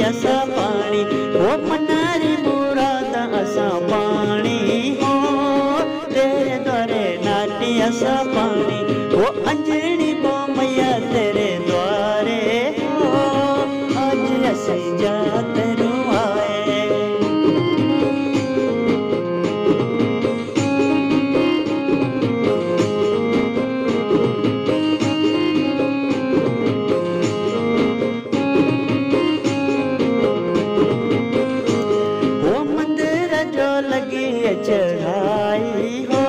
असा पानी वो मनारी मुराद असा पानी हो तेरे द्वारे नाटी असा पानी वो अंजनी बो मैया तेरे द्वारे हो आज असी जात रुआए चढ़ाई हो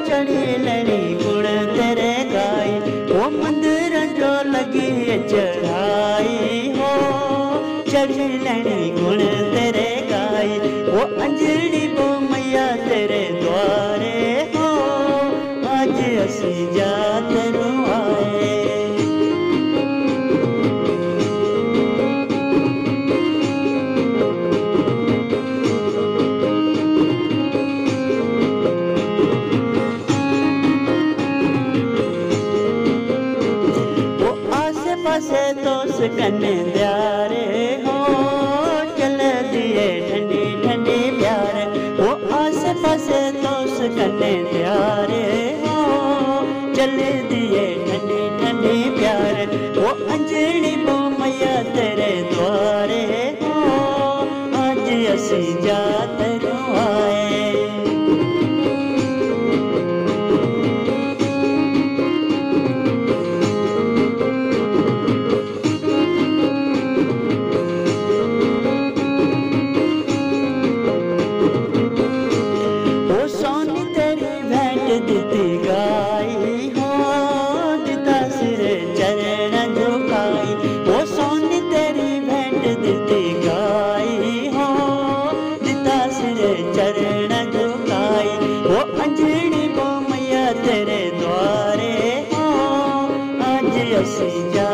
चढ़ी लड़ी गुण तेरे गाई वो मंदिर जो लगी चढ़ाई हो चढ़ी लड़ी गुण तेरे गाई वो अंजनी बो मैया तेरे द्वारे हो आज असी जात रुआए से दोस्त कने प्यारे हो चल दिए ठंडी ठंडी प्यारे वो आसे पासे दोस्त कने प्यारे हो चल दिए ठंडी ठंडी प्यारे वो अंजनी बो मैया तेरे द्वारे हो आज असी जात रुआए दिती गाई हो दिता सिर चरण झुकाई वो सोनी तेरी भेंट दिती गाई हो दिता सिर चरण झुकाई वो अंजनी बो मैया तेरे द्वारे हो आज असी जा